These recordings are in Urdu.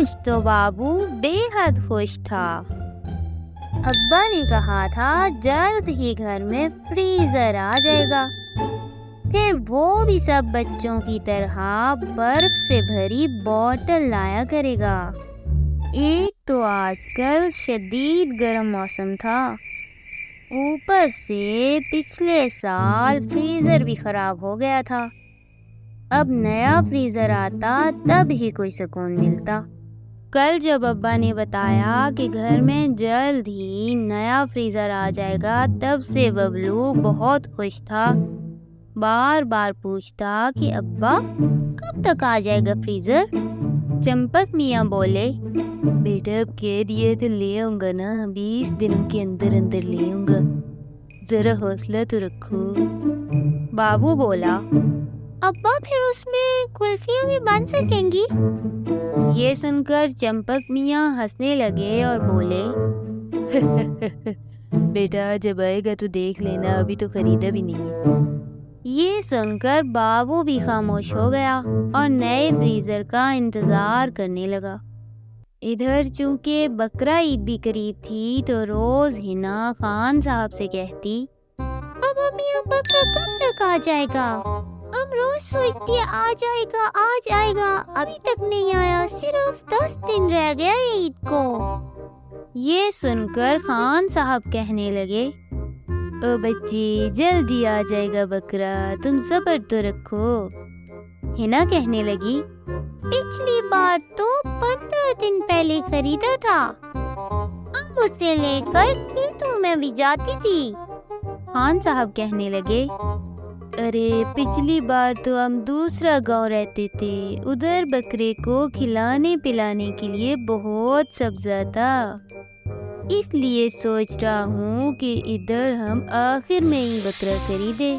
آج تو بابو بے حد خوش تھا۔ ابا نے کہا تھا جلد ہی گھر میں فریزر آ جائے گا، پھر وہ بھی سب بچوں کی طرح برف سے بھری بوتل لایا کرے گا۔ ایک تو آج کل شدید گرم موسم تھا، اوپر سے پچھلے سال فریزر بھی خراب ہو گیا تھا۔ اب نیا فریزر آتا تب ہی کوئی سکون ملتا۔ کل جب ابا نے بتایا کہ گھر میں جلد ہی نیا فریزر آ جائے گا تب سے ببلو بہت خوش تھا، بار بار پوچھتا کہ ابا کب تک آ جائے گا فریزر؟ چمپک میاں بولے، بیٹا اب کہہ دیے تو لے آؤں گا نا، 20 دنوں کے اندر اندر لے آؤں گا، ذرا حوصلہ تو رکھو۔ بابو بولا، ابا پھر اس میں کلفیاں بھی بن سکیں گی؟ یہ سن کر چمپک میاں ہنسنے لگے اور بولے، بیٹا جب آئے گا تو دیکھ لینا، ابھی تو خریدا بھی نہیں ہے۔ یہ سن کر بابو بھی خاموش ہو گیا اور نئے فریزر کا انتظار کرنے لگا۔ ادھر چونکہ بقرہ عید بھی قریب تھی تو روز ہنا خان صاحب سے کہتی، اب امی اب بقرہ کب تک آ جائے گا؟ ہم روز سوچتی ہے آ جائے گا، ابھی تک نہیں آیا، صرف 10 دن رہ گیا ہے عید کو۔ یہ سن کر خان صاحب کہنے لگے، او بچی جلدی آ جائے گا بقرہ، تم صبر تو رکھو۔ ہنا کہنے لگی، پچھلی بار تو 15 دن پہلے خریدا تھا، اب اسے لے کر کھیتوں میں بھی جاتی تھی۔ خان صاحب کہنے لگے، ارے پچھلی بار تو ہم دوسرا گاؤں رہتے تھے، ادھر بکرے کو کھلانے پلانے کے لیے بہت سبزہ تھا، اس لیے سوچ رہا ہوں کہ ادھر ہم آخر میں ہی بکرا خریدے۔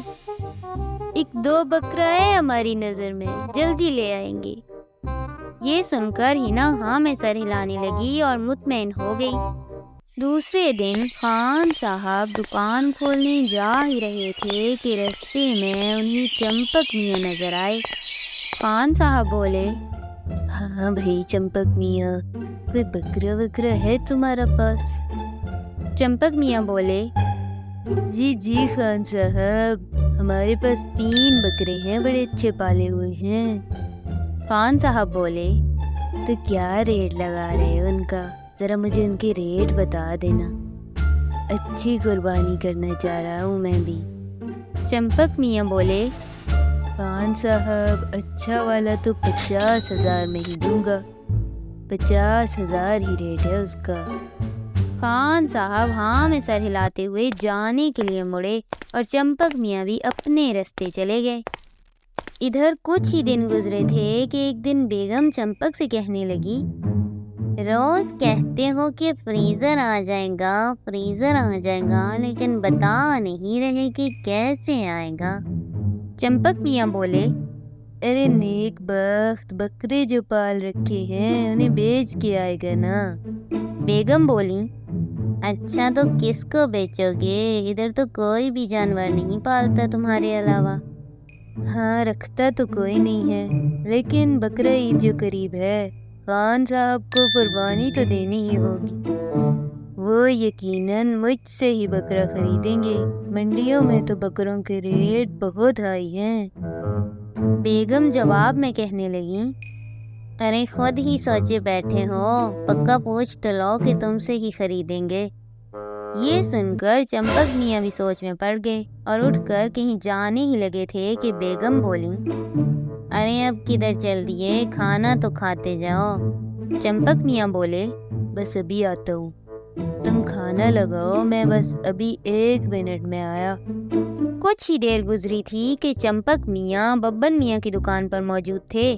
1-2 بکرا ہے ہماری نظر میں، جلدی لے آئیں گے۔ یہ سن کر ہنا ہاں میں سر ہلانے لگی اور مطمئن ہو گئی۔ دوسرے دن خان صاحب دکان کھولنے جا ہی رہے تھے کہ رستے میں انہیں چمپک میاں نظر آئے۔ خان صاحب بولے، ہاں بھائی چمپک میاں، کوئی بکرا وکرا ہے تمہارا پاس؟ چمپک میاں بولے، جی خان صاحب، ہمارے پاس 3 بکرے ہیں، بڑے اچھے پالے ہوئے ہیں۔ خان صاحب بولے، تو کیا ریٹ لگا رہے ہو ان کا؟ ذرا مجھے ان کے ریٹ بتا دینا، اچھی قربانی کرنا چاہ رہا ہوں میں بھی۔ چمپک میاں بولے، خان صاحب اچھا والا تو 50,000 میں ہی دوں گا، 50,000 ہی ریٹ ہے اس کا۔ خان صاحب ہاں میں سر ہلاتے ہوئے جانے کے لیے مڑے اور چمپک میاں بھی اپنے رستے چلے گئے۔ ادھر کچھ ہی دن گزرے تھے کہ ایک دن بیگم چمپک سے کہنے لگی، روز کہتے ہو کہ فریزر آ جائے گا لیکن بتا نہیں رہے کہ کیسے آئے گا۔ چمپک میاں بولے، ارے نیک بخت، بکرے جو پال رکھے ہیں انہیں بیچ کے آئے گا نا۔ بیگم بولی، اچھا تو کس کو بیچو گے؟ ادھر تو کوئی بھی جانور نہیں پالتا تمہارے علاوہ۔ ہاں رکھتا تو کوئی نہیں ہے، لیکن بقرہ عید جو قریب ہے، خان صاحب کو قربانی تو دینی ہی ہوگی، وہ یقیناً مجھ سے ہی بکرا خریدیں گے، منڈیوں میں تو بکروں کے ریٹ بہت ہائی ہیں۔ بیگم جواب میں کہنے لگی، ارے خود ہی سوچے بیٹھے ہو، پکا پوچھ تو لو کہ تم سے ہی خریدیں گے۔ یہ سن کر چمپک میاں بھی سوچ میں پڑ گئے اور اٹھ کر کہیں جانے ہی لگے تھے کہ بیگم بولی، ارے اب کدھر چل دیے، کھانا تو کھاتے جاؤ۔ چمپک میاں بولے، بس ابھی آتا ہوں، تم کھانا لگاؤ، میں بس ابھی 1 منٹ میں آیا۔ کچھ ہی دیر گزری تھی کہ چمپک میاں ببن میاں کی دکان پر موجود تھے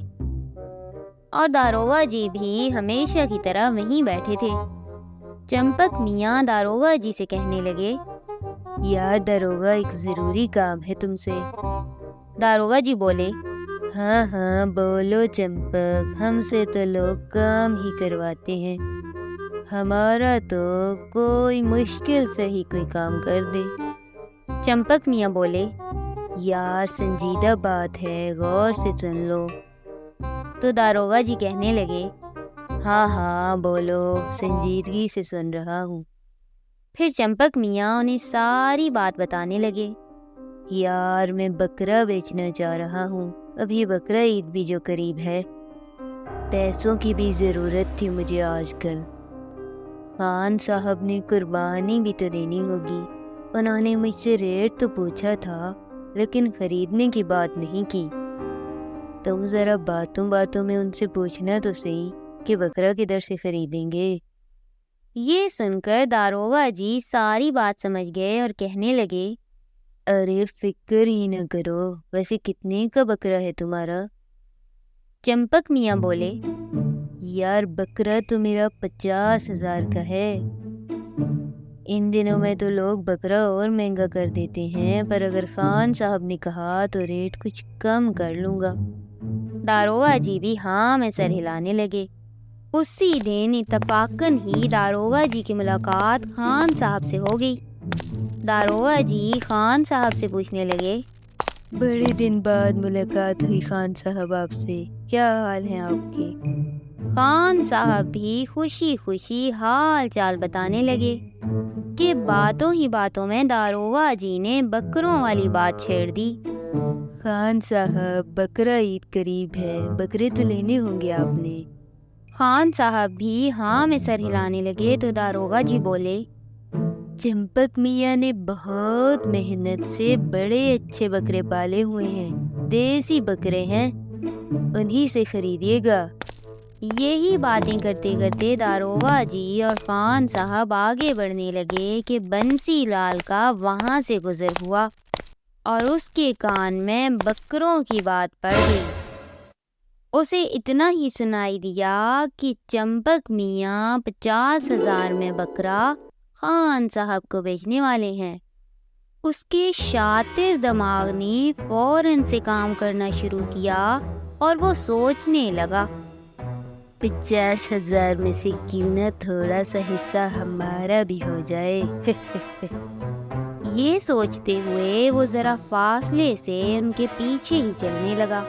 اور داروغہ جی بھی ہمیشہ کی طرح وہیں بیٹھے تھے۔ چمپک میاں داروغہ جی سے کہنے لگے، یار داروغہ ایک ضروری کام ہے تم سے۔ داروغہ جی بولے، ہاں بولو چمپک، ہم سے تو لوگ کام ہی کرواتے ہیں، ہمارا تو کوئی مشکل سے ہی کوئی کام کر دے۔ چمپک میاں بولے، یار سنجیدہ بات ہے، غور سے سن لو۔ تو داروغہ جی کہنے لگے، ہاں ہاں بولو، سنجیدگی سے سن رہا ہوں۔ پھر چمپک میاں انہیں ساری بات بتانے لگے۔ یار میں بکرا بیچنا چاہ رہا ہوں، ابھی بکرا عید بھی جو قریب ہے، پیسوں کی بھی ضرورت تھی مجھے آج کل۔ خان صاحب نے قربانی بھی تو دینی ہوگی، انہوں نے مجھ سے ریٹ تو پوچھا تھا لیکن خریدنے کی بات نہیں کی۔ تم ذرا باتوں باتوں میں ان سے پوچھنا تو صحیح کہ بکرا کدھر سے خریدیں گے۔ یہ سن کر داروغہ جی ساری بات سمجھ گئے اور کہنے لگے، ارے فکر ہی نہ کرو، ویسے کتنے کا بکرا ہے تمہارا؟ چمپک میاں بولے، یار بکرا تو میرا 50,000 کا ہے۔ ان دنوں میں تو لوگ بکرا اور مہنگا کر دیتے ہیں، پر اگر خان صاحب نے کہا تو ریٹ کچھ کم کر لوں گا۔ داروغہ جی بھی ہاں میں سر ہلانے لگے۔ اسی دن اتفاقاً ہی داروغہ جی کی ملاقات خان صاحب سے ہو گئی۔ داروغہ جی خان صاحب سے پوچھنے لگے، بڑے دن بعد ملاقات ہوئی خان صاحب آپ سے، کیا حال ہیں آپ کے؟ خان صاحب بھی خوشی خوشی حال چال بتانے لگے کہ باتوں ہی باتوں میں داروغہ جی نے بکروں والی بات چھیڑ دی۔ خان صاحب بکرا عید قریب ہے، بکرے تو لینے ہوں گے آپ نے؟ خان صاحب بھی ہاں میں سر ہلانے لگے تو داروغہ جی بولے، چمپک میاں نے بہت محنت سے بڑے اچھے بکرے پالے ہوئے ہیں، دیسی بکرے ہیں، انہی سے خریدیے گا۔ یہی باتیں کرتے کرتے داروغہ جی اور خان صاحب آگے بڑھنے لگے کہ بنسی لال کا وہاں سے گزر ہوا اور اس کے کان میں بکروں کی بات پڑ گئی۔ اسے اتنا ہی سنائی دیا کہ چمپک میاں 50,000 میں بکرا خان صاحب کو بیچنے والے ہیں۔ اس کے شاطر دماغ نے فوراً سے کام کرنا شروع کیا اور وہ سوچنے لگا، 50,000 میں سے کیوں نہ تھوڑا سا حصہ ہمارا بھی ہو جائے۔ یہ سوچتے ہوئے وہ ذرا فاصلے سے ان کے پیچھے ہی چلنے لگا۔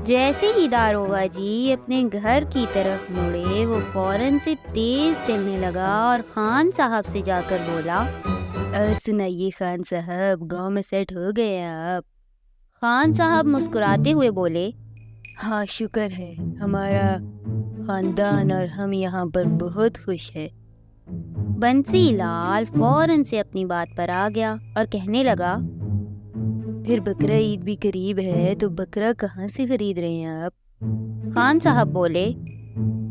جیسے ہی داروغہ جی اپنے گھر کی طرف مڑے وہ فوراً سے تیز چلنے لگا اور خان صاحب سے جا کر بولا، اور سنائیے خان صاحب، گاؤں میں سیٹ ہو گئے ہیں آپ؟ خان صاحب مسکراتے ہوئے بولے، ہاں شکر ہے، ہمارا خاندان اور ہم یہاں پر بہت خوش ہے۔ بنسی لال فوراً سے اپنی بات پر آ گیا اور کہنے لگا، پھر بکرا عید بھی قریب ہے تو بکرا کہاں سے خرید رہے ہیں آپ؟ خان صاحب بولے،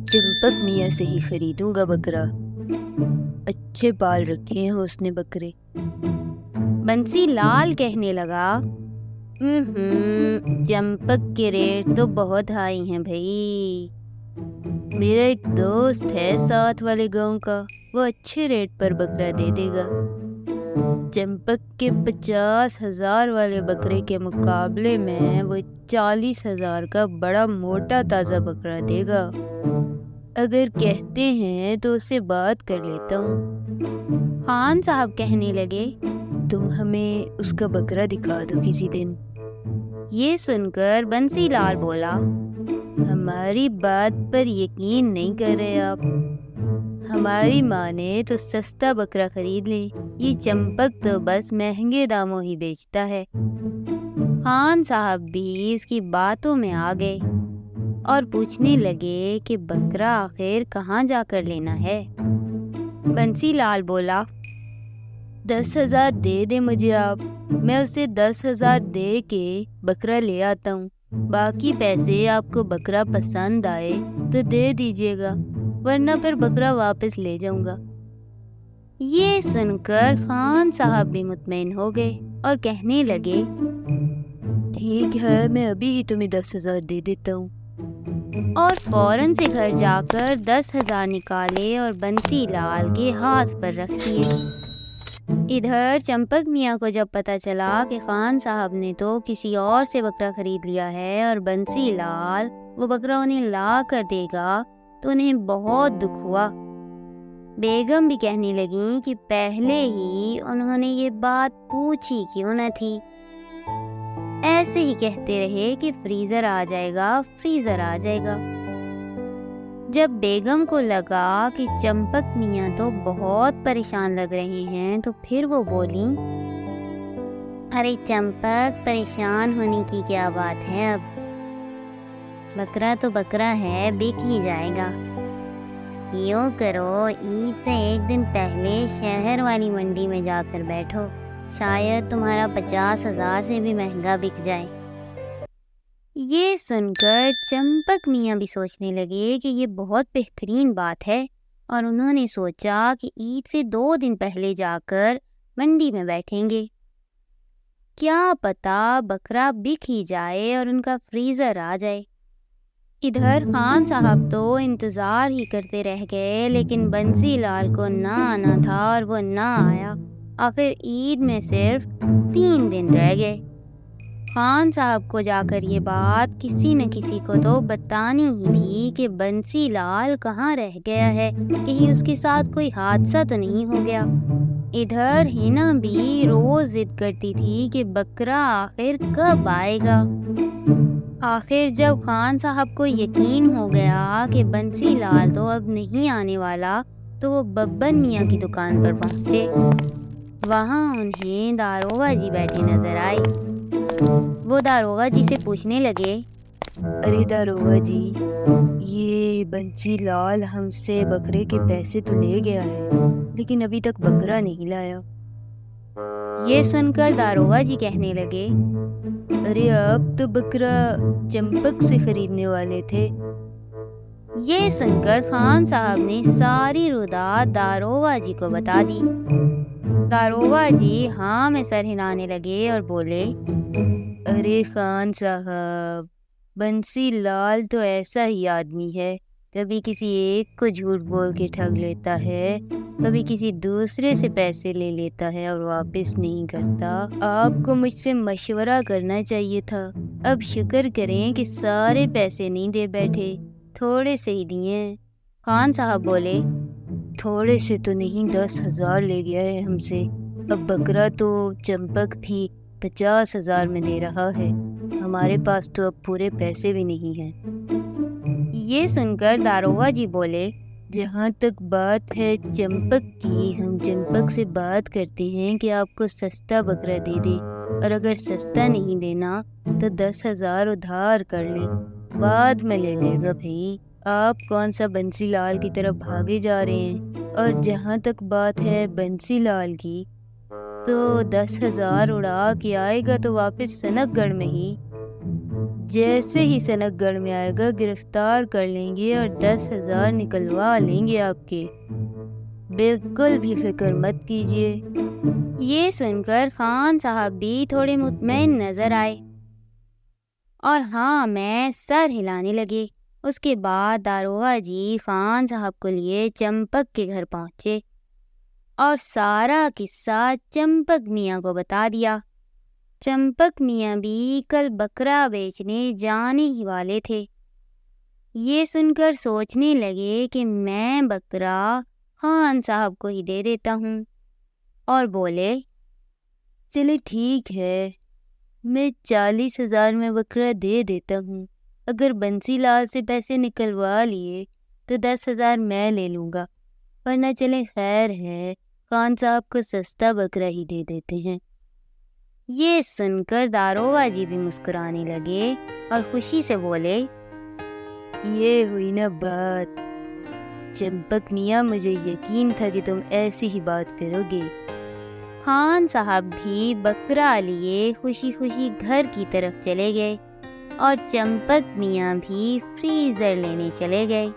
چمپک میاں سے ہی خریدوں گا بکرا، اچھے پال رکھے ہیں اس نے بکرے۔ بنسی لال کہنے لگا، چمپک کے ریٹ تو بہت ہائی ہیں بھائی۔ میرا ایک دوست ہے ساتھ والے گاؤں کا، وہ اچھے ریٹ پر بکرا دے دے گا۔ چمپک کے 50,000 والے بکرے کے مقابلے میں وہ 40,000 کا بڑا موٹا تازہ بکرا دے گا۔ اگر کہتے ہیں تو اس سے بات کر لیتا ہوں۔ خان صاحب کہنے لگے، تم ہمیں اس کا بکرا دکھا دو کسی دن۔ یہ سن کر بنسی لال بولا، ہماری بات پر یقین نہیں کر رہے آپ؟ ہماری ماں نے تو سستا بکرا خرید لیں، یہ چمپک تو بس مہنگے داموں ہی بیچتا ہے۔ خان صاحب بھی اس کی باتوں میں آ گئے اور پوچھنے لگے کہ بکرا آخر کہاں جا کر لینا ہے۔ بنسی لال بولا، 10,000 دے دیں مجھے آپ، میں اسے 10,000 دے کے بکرا لے آتا ہوں، باقی پیسے آپ کو بکرا پسند آئے تو دے دیجیے گا، ورنہ پھر بکرا واپس لے جاؤں گا۔ یہ سن کر خان صاحب بھی مطمئن ہو گئے اور کہنے لگے، ٹھیک ہے، میں ابھی ہی تمہیں 10,000 دے دیتا ہوں۔ اور فوراً سے گھر جا کر 10,000 نکالے اور بنسی لال کے ہاتھ پر رکھ دیے۔ ادھر چمپک میاں کو جب پتہ چلا کہ خان صاحب نے تو کسی اور سے بکرا خرید لیا ہے اور بنسی لال وہ بکرا انہیں لا کر دے گا تو انہیں بہت دکھ ہوا۔ بیگم بھی کہنے لگیں کہ پہلے ہی انہوں نے یہ بات پوچھی کیوں نہ تھی۔ ایسے ہی کہتے رہے کہ فریزر آ جائے گا، فریزر آ جائے گا۔ جب بیگم کو لگا کہ چمپک میاں تو بہت پریشان لگ رہے ہیں تو پھر وہ بولیں، ارے چمپک، پریشان ہونے کی کیا بات ہے، اب بکرا تو بکرا ہے، بک ہی جائے گا۔ یوں کرو، عید سے ایک دن پہلے شہر والی منڈی میں جا کر بیٹھو، شاید تمہارا 50,000 سے بھی مہنگا بک جائے۔ یہ سن کر چمپک میاں بھی سوچنے لگے کہ یہ بہت بہترین بات ہے، اور انہوں نے سوچا کہ عید سے 2 دن پہلے جا کر منڈی میں بیٹھیں گے، کیا پتا بکرا بک ہی جائے اور ان کا فریزر آ جائے۔ ادھر خان صاحب تو انتظار ہی کرتے رہ گئے، لیکن بنسی لال کو نہ آنا تھا اور وہ نہ آیا۔ آخر عید میں صرف 3 دن رہ گئے۔ خان صاحب کو جا کر یہ بات کسی نہ کسی کو تو بتانی ہی تھی کہ بنسی لال کہاں رہ گیا ہے، کہیں اس کے ساتھ کوئی حادثہ تو نہیں ہو گیا۔ ادھر ہینا بھی روز ضد کرتی تھی کہ بکرا آخر کب آئے گا۔ آخر جب خان صاحب کو یقین ہو گیا کہ بنسی لال تو اب نہیں آنے والا، تو وہ ببن میاں کی دکان پر پہنچے۔ وہاں انہیں داروغہ جی بیٹھے نظر آئے۔ وہ داروغہ جی سے پوچھنے لگے، ارے داروغہ جی، یہ بنسی لال ہم سے بکرے کے پیسے تو لے گیا ہے، لیکن ابھی تک بکرا نہیں لایا۔ یہ سن کر داروغہ جی کہنے لگے، ارے آپ تو بکرا چمپک سے خریدنے والے تھے۔ یہ سن کر خان صاحب نے ساری رودات داروغہ جی کو بتا دی۔ داروغہ جی ہاں میں سر ہلانے لگے اور بولے، ارے خان صاحب، بنسی لال تو ایسا ہی آدمی ہے، کبھی کسی ایک کو جھوٹ بول کے ٹھگ لیتا ہے، کبھی کسی دوسرے سے پیسے لے لیتا ہے اور واپس نہیں کرتا۔ آپ کو مجھ سے مشورہ کرنا چاہیے تھا۔ اب شکر کریں کہ سارے پیسے نہیں دے بیٹھے، تھوڑے سے ہی دیے۔ خان صاحب بولے، تھوڑے سے تو نہیں، 10,000 لے گیا ہے ہم سے۔ اب بکرا تو چمپک بھی 50,000 میں دے رہا ہے، ہمارے پاس تو اب پورے پیسے بھی نہیں ہیں۔ یہ سن کر داروغہ جی بولے، جہاں تک بات ہے چمپک کی، ہم چمپک سے بات کرتے ہیں کہ آپ کو سستا بکرا دے دے، اور اگر سستا نہیں دینا تو 10,000 ادھار کر لیں، بعد میں لے لے گا۔ بھائی آپ کون سا بنسی لال کی طرف بھاگے جا رہے ہیں؟ اور جہاں تک بات ہے بنسی لال کی، تو 10,000 اڑا کے آئے گا تو واپس سنک گڑھ میں ہی، جیسے ہی سنک گڑھ میں آئے گا گرفتار کر لیں گے اور 10,000 نکلوا لیں گے آپ کے، بالکل بھی فکر مت کیجیے۔ یہ سن کر خان صاحب بھی تھوڑے مطمئن نظر آئے اور ہاں میں سر ہلانے لگے۔ اس کے بعد داروغہ جی خان صاحب کو لیے چمپک کے گھر پہنچے اور سارا قصہ چمپک میاں کو بتا دیا۔ چمپک میاں بھی کل بکرا بیچنے جانے ہی والے تھے۔ یہ سن کر سوچنے لگے کہ میں بکرا خان صاحب کو ہی دے دیتا ہوں، اور بولے، چلے ٹھیک ہے، میں 40,000 میں بکرا دے دیتا ہوں۔ اگر بنسی لال سے پیسے نکلوا لیے تو 10,000 میں لے لوں گا، ورنہ چلیں خیر ہے، خان صاحب کو سستا بکرا ہی دے دیتے ہیں۔ یہ سن کر داروغہ جی بھی مسکرانے لگے اور خوشی سے بولے، یہ ہوئی نا بات، چمپک میاں مجھے یقین تھا کہ تم ایسی ہی بات کرو گے۔ خان صاحب بھی بکرا لیے خوشی خوشی گھر کی طرف چلے گئے اور چمپک میاں بھی فریزر لینے چلے گئے۔